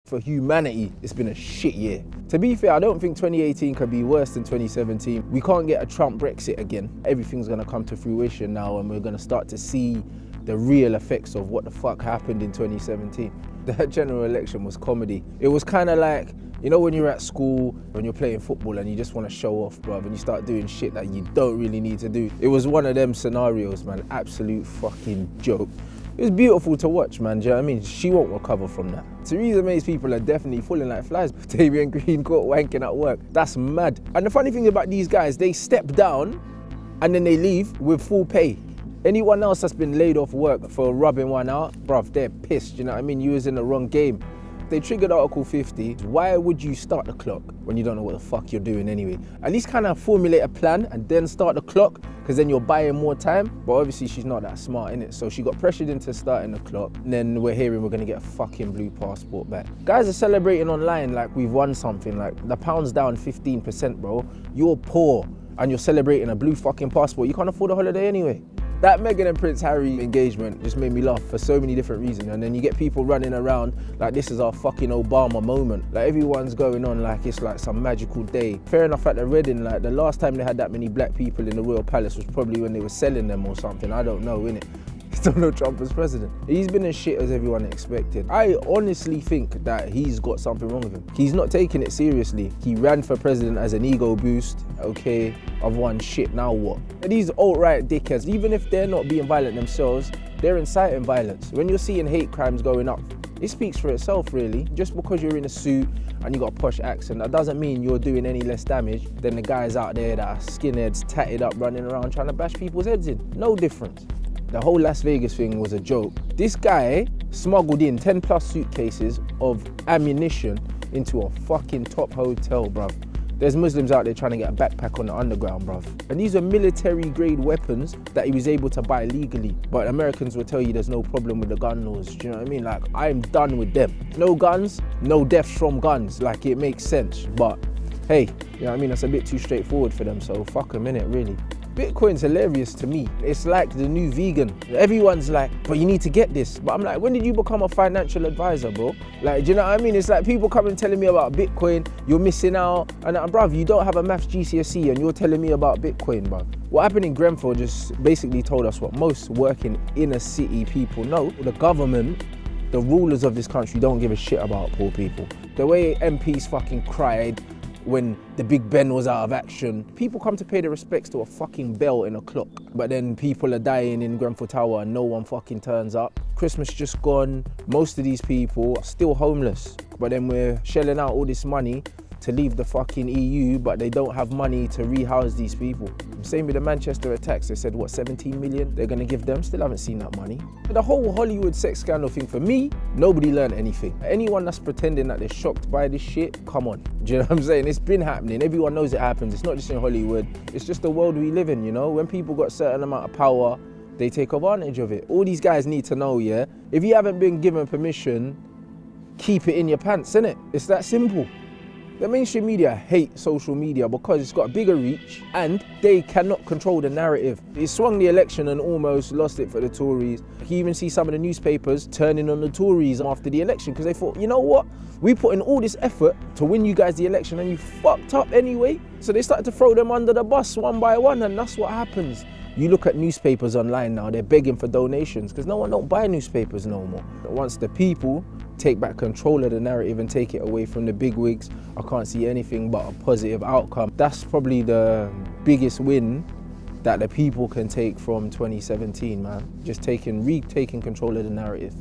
For humanity, it's been a shit year. To be fair, I don't think 2018 could be worse than 2017. We can't get a Trump Brexit again. Everything's gonna come to fruition now and we're gonna start to see the real effects of what the fuck happened in 2017. That general election was comedy. It was kind of like, you know when you're at school, when you're playing football and you just want to show off, bruv, and you start doing shit that you don't really need to do. It was one of them scenarios, man. Absolute fucking joke. It was beautiful to watch, man, do you know what I mean? She won't recover from that. Theresa May's people are definitely falling like flies. Damian Green caught wanking at work. That's mad. And the funny thing about these guys, they step down and then they leave with full pay. Anyone else that's been laid off work for rubbing one out, bruv, they're pissed, you know what I mean? You was in the wrong game. They triggered Article 50. Why would you start the clock when you don't know what the fuck you're doing anyway? At least kind of formulate a plan and then start the clock, because then you're buying more time. But obviously she's not that smart, innit? So she got pressured into starting the clock. And then we're hearing we're gonna get a fucking blue passport back. Guys are celebrating online like we've won something. Like the pound's down 15%, bro. You're poor and you're celebrating a blue fucking passport. You can't afford a holiday anyway. That Meghan and Prince Harry engagement just made me laugh for so many different reasons. And then you get people running around like this is our fucking Obama moment. Like everyone's going on like it's like some magical day. Fair enough at the Reading, like the last time they had that many black people in the Royal Palace was probably when they were selling them or something. I don't know, innit? Donald Trump as president. He's been as shit as everyone expected. I honestly think that he's got something wrong with him. He's not taking it seriously. He ran for president as an ego boost. Okay, I've won shit, now what? And these alt-right dickheads, even if they're not being violent themselves, they're inciting violence. When you're seeing hate crimes going up, it speaks for itself really. Just because you're in a suit and you got a posh accent, that doesn't mean you're doing any less damage than the guys out there that are skinheads, tatted up, running around trying to bash people's heads in. No difference. The whole Las Vegas thing was a joke. This guy smuggled in 10 plus suitcases of ammunition into a fucking top hotel, bruv. There's Muslims out there trying to get a backpack on the underground, bruv. And these are military grade weapons that he was able to buy legally. But Americans will tell you there's no problem with the gun laws, do you know what I mean? Like, I'm done with them. No guns, no deaths from guns. Like, it makes sense. But hey, you know what I mean? That's a bit too straightforward for them, so fuck them, innit, really. Bitcoin's hilarious to me. It's like the new vegan. Everyone's like, but you need to get this. But I'm like, when did you become a financial advisor, bro? Like, do you know what I mean? It's like people coming telling me about Bitcoin, you're missing out. And bruv, you don't have a maths GCSE and you're telling me about Bitcoin, bruv. What happened in Grenfell just basically told us what most working inner city people know. The government, the rulers of this country don't give a shit about poor people. The way MPs fucking cried when the Big Ben was out of action. People come to pay their respects to a fucking bell in a clock. But then people are dying in Grenfell Tower and no one fucking turns up. Christmas just gone. Most of these people are still homeless. But then we're shelling out all this money to leave the fucking EU, but they don't have money to rehouse these people. Same with the Manchester attacks. They said, what, 17 million they're gonna give them? Still haven't seen that money. The whole Hollywood sex scandal thing, for me, nobody learned anything. Anyone that's pretending that they're shocked by this shit, come on. Do you know what I'm saying? It's been happening. Everyone knows it happens. It's not just in Hollywood. It's just the world we live in, you know? When people got a certain amount of power, they take advantage of it. All these guys need to know, yeah? If you haven't been given permission, keep it in your pants, innit? It's that simple. The mainstream media hate social media because it's got a bigger reach and they cannot control the narrative. It swung the election and almost lost it for the Tories. You even see some of the newspapers turning on the Tories after the election because they thought, you know what? We put in all this effort to win you guys the election and you fucked up anyway. So they started to throw them under the bus one by one, and that's what happens. You look at newspapers online now, they're begging for donations because no one don't buy newspapers no more. Once the people take back control of the narrative and take it away from the bigwigs, I can't see anything but a positive outcome. That's probably the biggest win that the people can take from 2017, man. Just retaking control of the narrative.